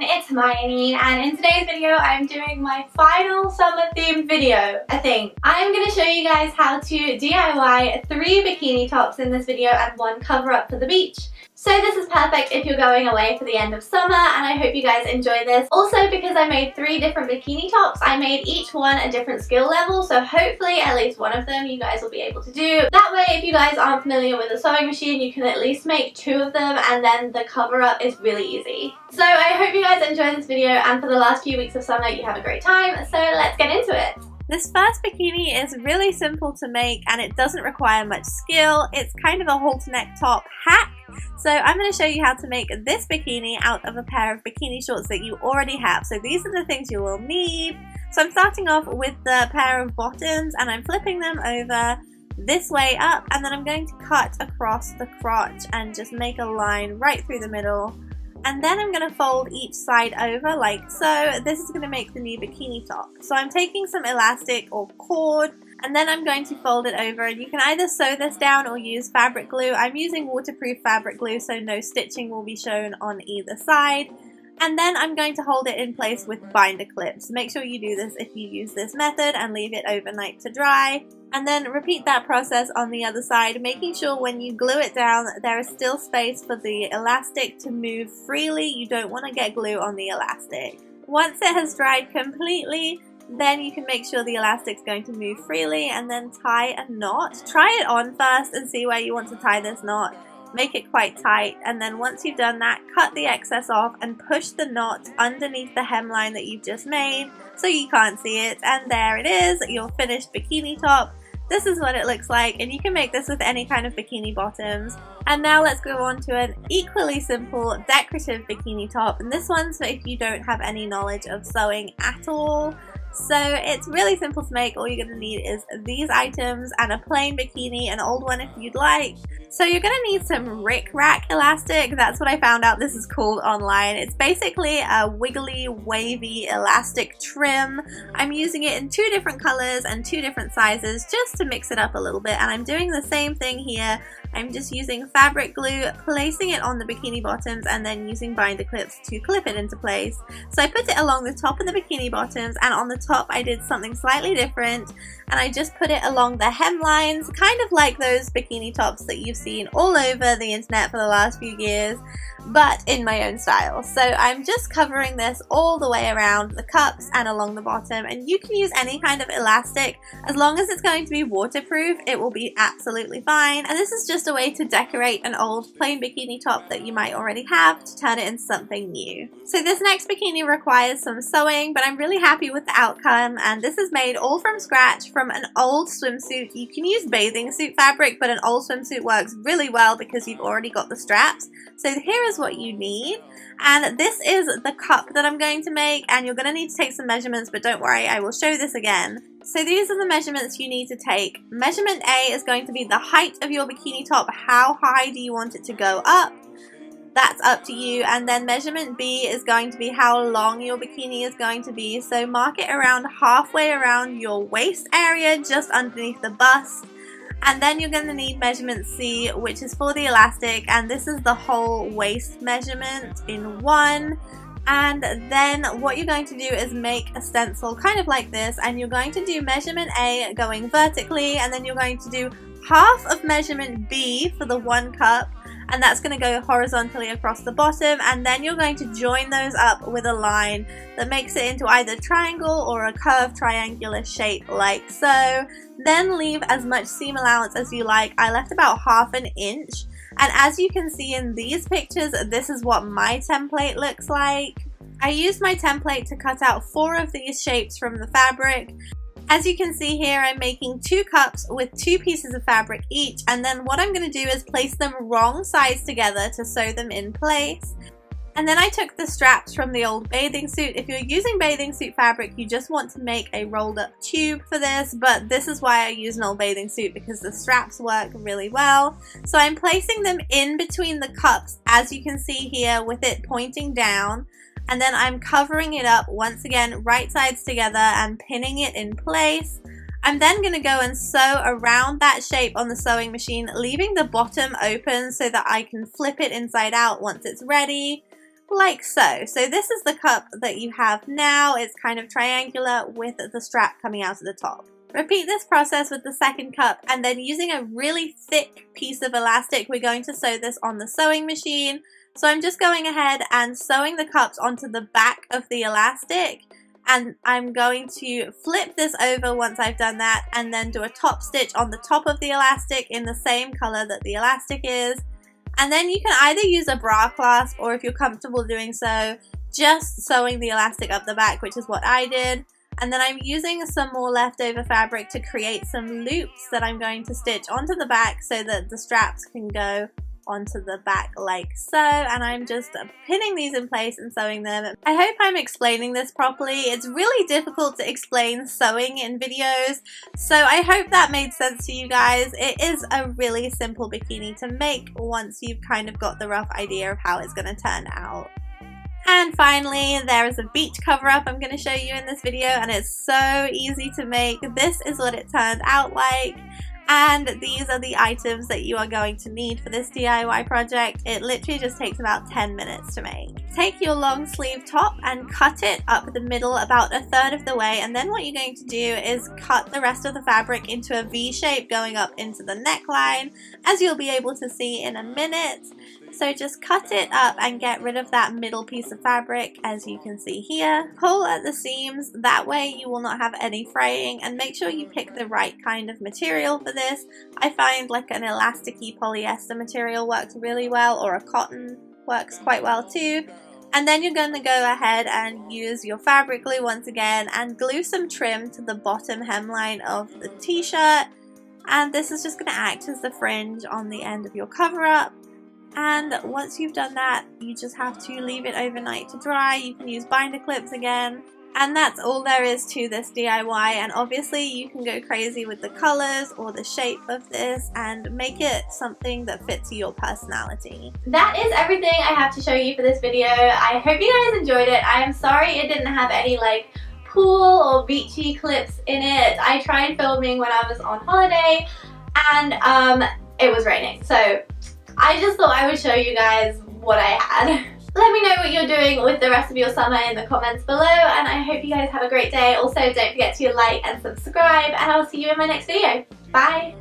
It's Hermione, and in today's video I'm doing my final summer themed video, I think. I'm going to show you guys how to DIY 3 bikini tops in this video and 1 cover up for the beach. So this is perfect if you're going away for the end of summer, and I hope you guys enjoy this. Also, because I made 3 different bikini tops, I made each one a different skill level, so hopefully at least one of them you guys will be able to do. That way, if you guys aren't familiar with a sewing machine, you can at least make 2 of them, and then the cover up is really easy. So I hope you guys enjoy this video, and for the last few weeks of summer you have a great time, so let's get into it. This first bikini is really simple to make and it doesn't require much skill. It's kind of a halter neck top hack. So I'm going to show you how to make this bikini out of a pair of bikini shorts that you already have. So these are the things you will need. So I'm starting off with the pair of bottoms and I'm flipping them over this way up, and then I'm going to cut across the crotch and just make a line right through the middle. And then I'm going to fold each side over like so. This is going to make the new bikini top. So I'm taking some elastic or cord, and then I'm going to fold it over, and you can either sew this down or use fabric glue. I'm using waterproof fabric glue so no stitching will be shown on either side. And then I'm going to hold it in place with binder clips. Make sure you do this if you use this method and leave it overnight to dry. And then repeat that process on the other side, making sure when you glue it down there is still space for the elastic to move freely. You don't want to get glue on the elastic. Once it has dried completely, then you can make sure the elastic's going to move freely, and then tie a knot. Try it on first and see where you want to tie this knot. Make it quite tight, and then once you've done that, cut the excess off and push the knot underneath the hemline that you've just made so you can't see it, and there it is, your finished bikini top. This is what it looks like, and you can make this with any kind of bikini bottoms. And now let's go on to an equally simple decorative bikini top, and this one's for if you don't have any knowledge of sewing at all. So it's really simple to make. All you're going to need is these items and a plain bikini, an old one if you'd like. So you're going to need some Rick Rack elastic. That's what I found out this is called online. It's basically a wiggly, wavy elastic trim. I'm using it in 2 different colors and 2 different sizes just to mix it up a little bit, and I'm doing the same thing here. I'm just using fabric glue, placing it on the bikini bottoms, and then using binder clips to clip it into place. So I put it along the top of the bikini bottoms, and on the top I did something slightly different, and I just put it along the hemlines, kind of like those bikini tops that you've seen all over the internet for the last few years, but in my own style. So I'm just covering this all the way around the cups and along the bottom, and you can use any kind of elastic as long as it's going to be waterproof. It will be absolutely fine, and this is just a way to decorate an old plain bikini top that you might already have to turn it into something new. So this next bikini requires some sewing, but I'm really happy with the outcome, and this is made all from scratch from an old swimsuit. You can use bathing suit fabric, but an old swimsuit works really well because you've already got the straps. So here is what you need, and this is the cup that I'm going to make, and you're going to need to take some measurements, but don't worry, I will show this again. So these are the measurements you need to take. Measurement A is going to be the height of your bikini top. How high do you want it to go up? That's up to you. And then measurement B is going to be how long your bikini is going to be. So mark it around halfway around your waist area, just underneath the bust. And then you're going to need measurement C, which is for the elastic, and this is the whole waist measurement in 1. And then what you're going to do is make a stencil kind of like this, and you're going to do measurement A going vertically, and then you're going to do half of measurement B for the 1 cup, and that's going to go horizontally across the bottom, and then you're going to join those up with a line that makes it into either triangle or a curved triangular shape like so. Then leave as much seam allowance as you like. I left about ½ an inch, and as you can see in these pictures, this is what my template looks like. I used my template to cut out 4 of these shapes from the fabric. As you can see here, I'm making 2 cups with 2 pieces of fabric each, and then what I'm going to do is place them wrong sides together to sew them in place. And then I took the straps from the old bathing suit. If you're using bathing suit fabric, you just want to make a rolled up tube for this, but this is why I use an old bathing suit, because the straps work really well. So I'm placing them in between the cups, as you can see here, with it pointing down. and then I'm covering it up once again, right sides together, and pinning it in place. I'm then going to go and sew around that shape on the sewing machine, leaving the bottom open so that I can flip it inside out once it's ready, like so. So this is the cup that you have now. It's kind of triangular with the strap coming out of the top. Repeat this process with the second cup, and then using a really thick piece of elastic, we're going to sew this on the sewing machine. So I'm just going ahead and sewing the cups onto the back of the elastic, and I'm going to flip this over once I've done that, and then do a top stitch on the top of the elastic in the same color that the elastic is. And then you can either use a bra clasp, or if you're comfortable doing so, just sewing the elastic up the back, which is what I did. And then I'm using some more leftover fabric to create some loops that I'm going to stitch onto the back so that the straps can go onto the back like so. And I'm just pinning these in place and sewing them. I hope I'm explaining this properly. It's really difficult to explain sewing in videos, so I hope that made sense to you guys. It is a really simple bikini to make once you've kind of got the rough idea of how it's going to turn out. And finally, there is a beach cover-up I'm going to show you in this video, and it's so easy to make. This is what it turned out like, and these are the items that you are going to need for this DIY project. It literally just takes about 10 minutes to make. Take your long sleeve top and cut it up the middle about a third of the way, and then what you're going to do is cut the rest of the fabric into a V shape going up into the neckline, as you'll be able to see in a minute. So just cut it up and get rid of that middle piece of fabric, as you can see here. Pull at the seams, that way you will not have any fraying, and make sure you pick the right kind of material for this. I find like an elasticy polyester material works really well, or a cotton works quite well too. And then you're going to go ahead and use your fabric glue once again and glue some trim to the bottom hemline of the t-shirt, and this is just going to act as the fringe on the end of your cover-up. And once you've done that, you just have to leave it overnight to dry. You can use binder clips again, and that's all there is to this DIY. And obviously you can go crazy with the colors or the shape of this and make it something that fits your personality. That is everything I have to show you for this video. I hope you guys enjoyed it. I am sorry it didn't have any like pool or beachy clips in it. I tried filming when I was on holiday, and it was raining, so I just thought I would show you guys what I had. Let me know what you're doing with the rest of your summer in the comments below, and I hope you guys have a great day. Also, don't forget to like and subscribe, and I'll see you in my next video. Bye!